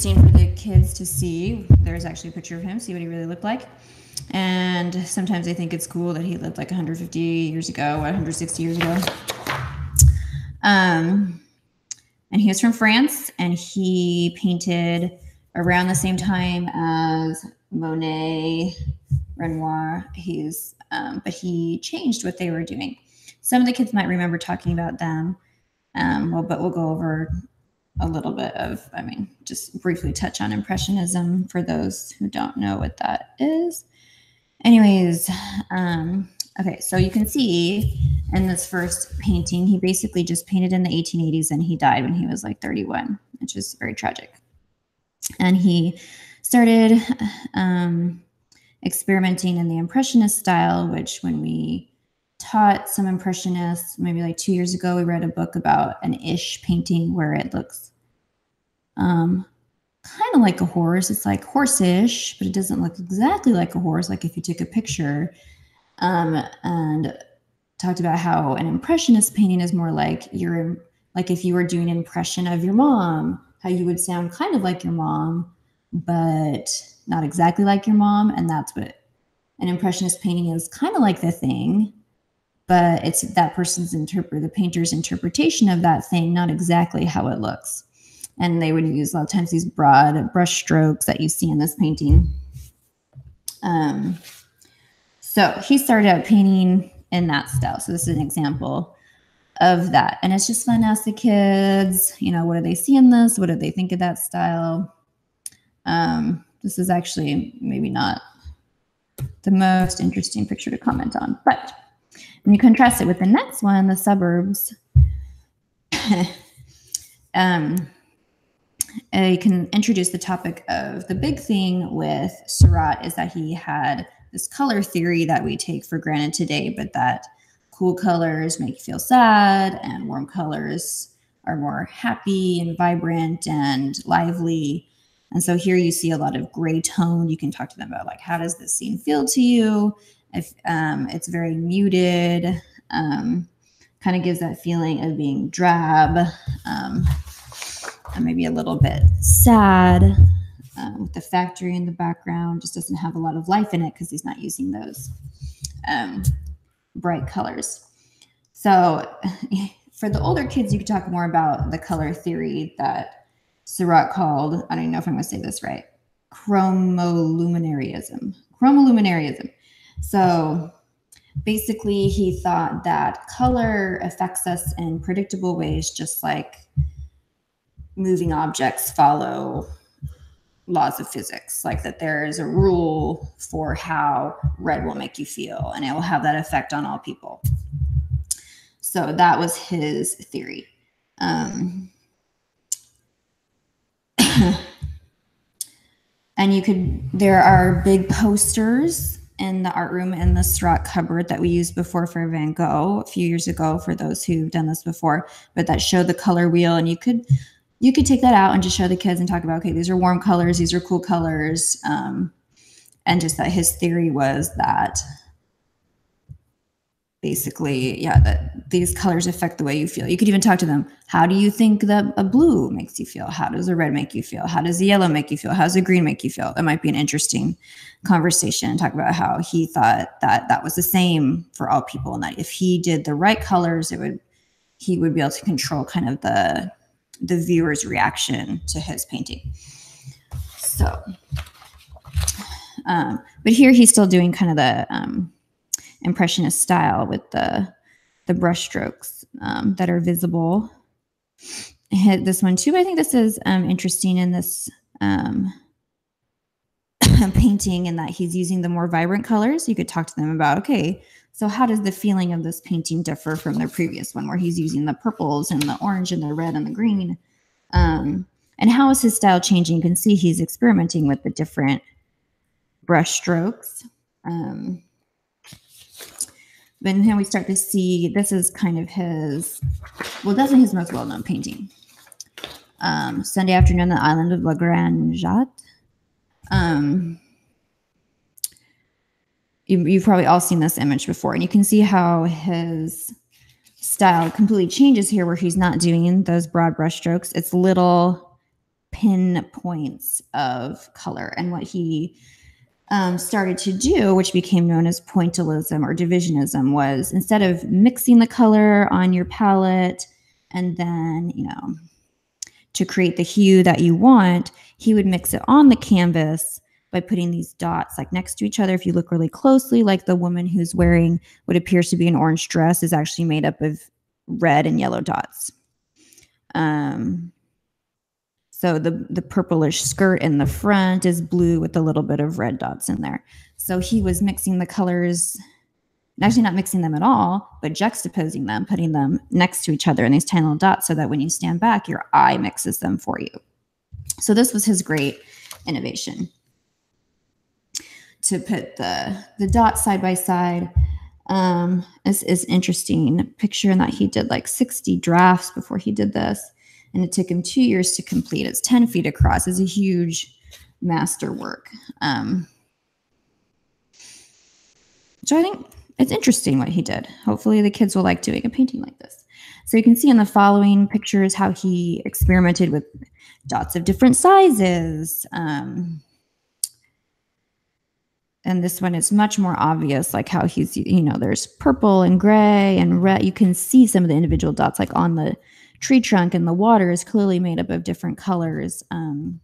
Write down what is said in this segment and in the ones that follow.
interesting for the kids to see. There's actually a picture of him, see what he really looked like. And sometimes I think it's cool that he lived like 150 years ago, 160 years ago. And he was from France, and he painted around the same time as Monet, Renoir. But he changed what they were doing. Some of the kids might remember talking about them, but we'll go over a little bit of, just briefly touch on Impressionism for those who don't know what that is. Anyways, okay, so you can see in this first painting, he basically just painted in the 1880s, and he died when he was like 31, which is very tragic. And he started experimenting in the Impressionist style, which when we taught some Impressionists, maybe like 2 years ago, we read a book about an ish painting where it looks kind of like a horse. It's like horse-ish, but it doesn't look exactly like a horse, like if you took a picture. And talked about how an Impressionist painting is more like if you were doing an impression of your mom, how you would sound kind of like your mom, but not exactly like your mom. And that's what an Impressionist painting is, kind of like the thing, but it's that person's the painter's interpretation of that thing, not exactly how it looks. And they would use a lot of times these broad brush strokes that you see in this painting. So he started out painting in that style. So this is an example of that. And it's just fun to ask the kids, what do they see in this? What do they think of that style? This is actually maybe not the most interesting picture to comment on, but when you contrast it with the next one, the suburbs, I can introduce the topic of the big thing with Seurat is that he had this color theory that we take for granted today, but that cool colors make you feel sad and warm colors are more happy and vibrant and lively. And so here you see a lot of gray tone. You can talk to them about like, how does this scene feel to you? If it's very muted, kind of gives that feeling of being drab, and maybe a little bit sad, with the factory in the background. Just doesn't have a lot of life in it because he's not using those bright colors. So for the older kids, you could talk more about the color theory that Seurat called, I don't even know if I'm going to say this right, chromoluminarism. So basically he thought that color affects us in predictable ways, just like moving objects follow laws of physics, like that there is a rule for how red will make you feel, and it will have that effect on all people. So that was his theory. And there are big posters in the art room in the Seurat cupboard that we used before for Van Gogh a few years ago, for those who've done this before, but that show the color wheel, and you could take that out and just show the kids and talk about, okay, these are warm colors, these are cool colors. And just that his theory was that basically, that these colors affect the way you feel. You could even talk to them. How do you think that a blue makes you feel? How does a red make you feel? How does the yellow make you feel? How does the green make you feel? That might be an interesting conversation. Talk about how he thought that was the same for all people, and that if he did the right colors, he would be able to control kind of the viewer's reaction to his painting. So, but here he's still doing kind of the Impressionist style with the brush strokes that are visible. Hit this one too. I think this is interesting in this painting, in that he's using the more vibrant colors. You could talk to them about, okay, so how does the feeling of this painting differ from the previous one where he's using the purples and the orange and the red and the green? And how is his style changing? You can see he's experimenting with the different brush strokes. But then we start to see, this is kind of his, well, definitely his most well-known painting. Sunday Afternoon on the Island of La Grande Jatte. You've probably all seen this image before, and you can see how his style completely changes here, where he's not doing those broad brush strokes. It's little pinpoints of color. And what he started to do, which became known as pointillism or divisionism, was instead of mixing the color on your palette and then, to create the hue that you want, he would mix it on the canvas by putting these dots like next to each other. If you look really closely, like the woman who's wearing what appears to be an orange dress is actually made up of red and yellow dots. So the purplish skirt in the front is blue with a little bit of red dots in there. So he was mixing the colors, actually not mixing them at all, but juxtaposing them, putting them next to each other in these tiny little dots so that when you stand back, your eye mixes them for you. So this was his great innovation, to put the dots side by side. Is interesting picture in that he did like 60 drafts before he did this. And it took him 2 years to complete. It's 10 feet across. It's a huge masterwork. So I think it's interesting what he did. Hopefully the kids will like doing a painting like this. So you can see in the following pictures how he experimented with dots of different sizes. And this one is much more obvious, like how he's, there's purple and gray and red. You can see some of the individual dots, like on the tree trunk, and the water is clearly made up of different colors. And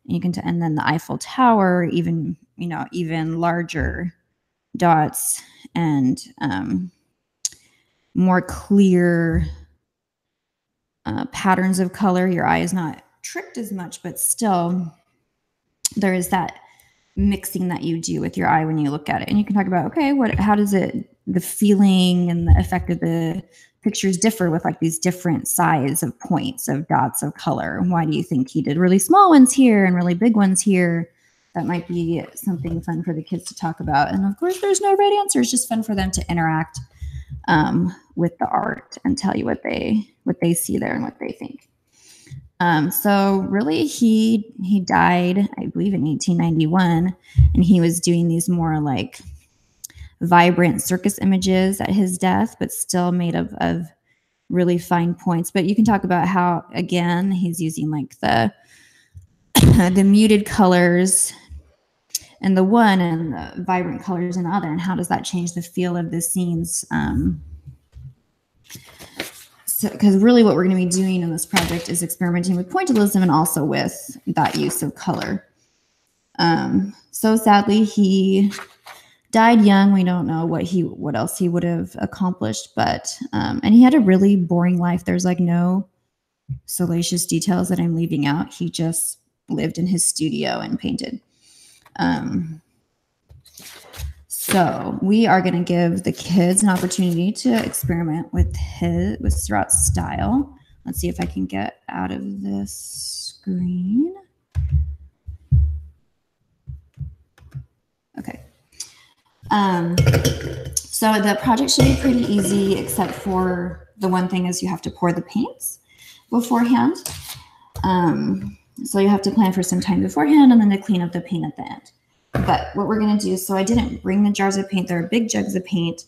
then the Eiffel Tower, even larger dots and more clear patterns of color. Your eye is not tricked as much, but still there is that mixing that you do with your eye when you look at it. And you can talk about, okay, how does the feeling and the effect of the pictures differ with like these different size of points of dots of color? Why do you think he did really small ones here and really big ones here? That might be something fun for the kids to talk about. And of course, there's no right answer. It's just fun for them to interact with the art and tell you what they see there and what they think. So really, he died, I believe, in 1891, and he was doing these more like vibrant circus images at his death, but still made of really fine points. But you can talk about how, again, he's using like the muted colors in the one and the vibrant colors in the other, and how does that change the feel of the scenes? Because really what we're going to be doing in this project is experimenting with pointillism and also with that use of color. So sadly, he died young. We don't know what else he would have accomplished, but and he had a really boring life. There's like no salacious details that I'm leaving out. He just lived in his studio and painted. So we are going to give the kids an opportunity to experiment with Seurat's style. Let's see if I can get out of this screen. Okay. So the project should be pretty easy, except for the one thing is you have to pour the paints beforehand. So you have to plan for some time beforehand and then to clean up the paint at the end. But what we're going to do, so I didn't bring the jars of paint. There are big jugs of paint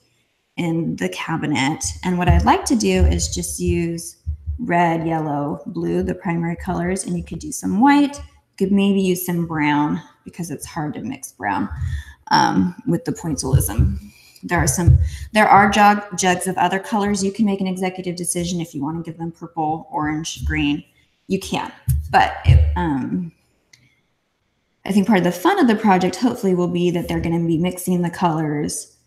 in the cabinet. And what I'd like to do is just use red, yellow, blue, the primary colors. And you could do some white. You could maybe use some brown because it's hard to mix brown with the pointillism. There are jugs of other colors. You can make an executive decision if you want to give them purple, orange, green. You can. But I think part of the fun of the project hopefully will be that they're going to be mixing the colors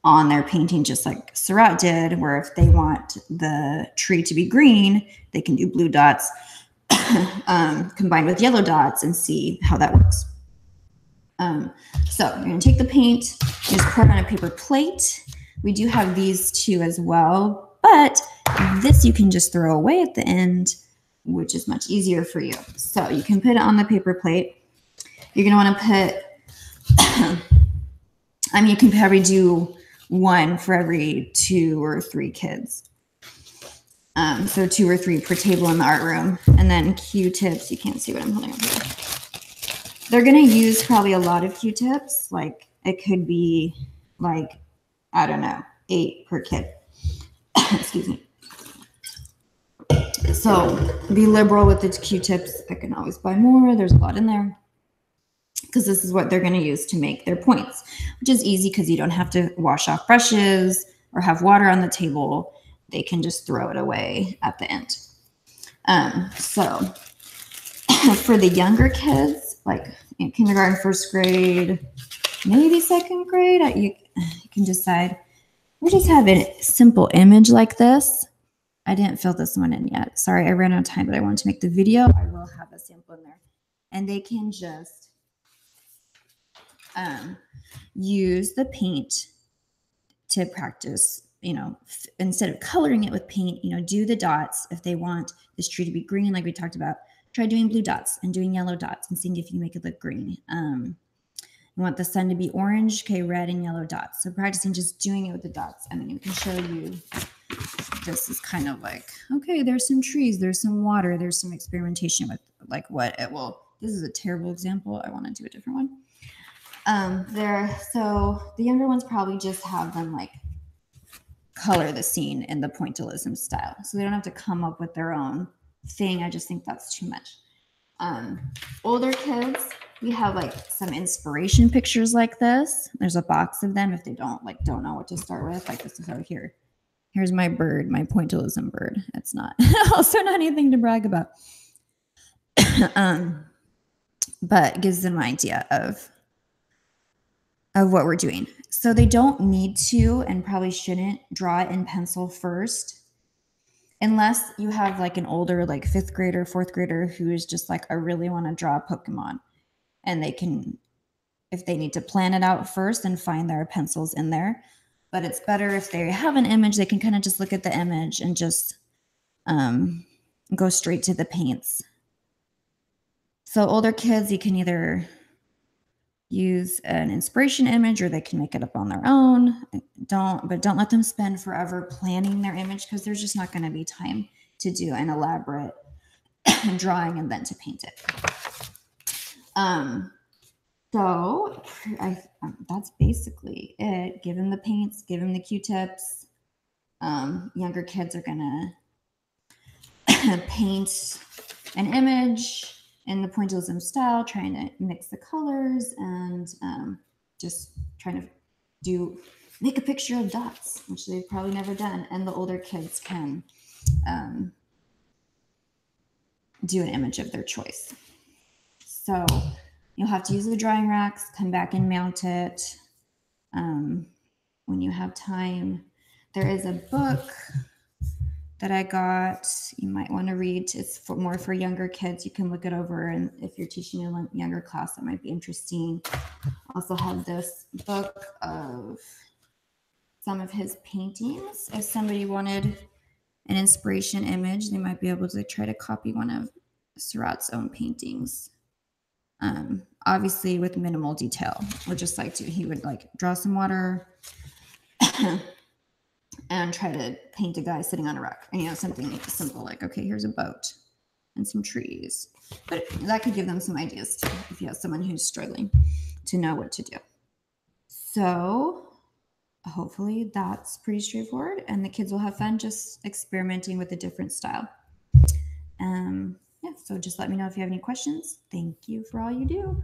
on their painting just like Seurat did, where if they want the tree to be green, they can do blue dots combined with yellow dots and see how that works. So you're going to take the paint, just pour it on a paper plate. We do have these two as well, but this you can just throw away at the end, which is much easier for you. So you can put it on the paper plate. You're going to want to put, you can probably do one for every 2 or 3 kids. So 2 or 3 per table in the art room. And then Q-tips. You can't see what I'm holding up here. They're going to use probably a lot of Q-tips. Like it could be like, I don't know, 8 per kid. Excuse me. So be liberal with the Q-tips. I can always buy more. There's a lot in there, because this is what they're going to use to make their points, which is easy because you don't have to wash off brushes or have water on the table. They can just throw it away at the end. So for the younger kids, like in kindergarten, first grade, maybe second grade, you can decide. We just have a simple image like this. I didn't fill this one in yet. Sorry, I ran out of time, but I wanted to make the video. I will have a sample in there. And they can just use the paint to practice, instead of coloring it with paint, do the dots. If they want this tree to be green, like we talked about, try doing blue dots and doing yellow dots and seeing if you can make it look green. You want the sun to be orange, okay, red and yellow dots. So practicing just doing it with the dots. I mean, I can show you, this is kind of like, okay, there's some trees, there's some water, there's some experimentation with like what it will. This is a terrible example. I want to do a different one. So the younger ones probably just have them like color the scene in the pointillism style. So they don't have to come up with their own thing. I just think that's too much. Older kids, we have like some inspiration pictures like this. There's a box of them if they don't know what to start with. Like this is over here. Here's my bird, my pointillism bird. It's not also not anything to brag about. But it gives them an idea of what we're doing. So they don't need to and probably shouldn't draw it in pencil first, unless you have like an older, like 5th grader, 4th grader who is just like, I really want to draw a Pokemon. And they can, if they need to plan it out first and find their pencils in there. But it's better if they have an image, they can kind of just look at the image and just go straight to the paints. So older kids, you can either use an inspiration image or they can make it up on their own. Don't let them spend forever planning their image, because there's just not going to be time to do an elaborate drawing and then to paint it. So that's basically it. Give them the paints, give them the Q-tips. Younger kids are going to paint an image in the pointillism style, trying to mix the colors and just trying to make a picture of dots, which they've probably never done. And the older kids can do an image of their choice. So you'll have to use the drawing racks, come back and mount it when you have time. There is a book that I got, you might want to read. It's more for younger kids. You can look it over, and if you're teaching a younger class, that might be interesting. Also have this book of some of his paintings. If somebody wanted an inspiration image, they might be able to try to copy one of Seurat's own paintings. Obviously with minimal detail, or just like he would like draw some water and try to paint a guy sitting on a rock, and something simple like, okay, here's a boat and some trees. But that could give them some ideas too, if you have someone who's struggling to know what to do. So hopefully that's pretty straightforward, and the kids will have fun just experimenting with a different style. Yeah, so just let me know if you have any questions. Thank you for all you do.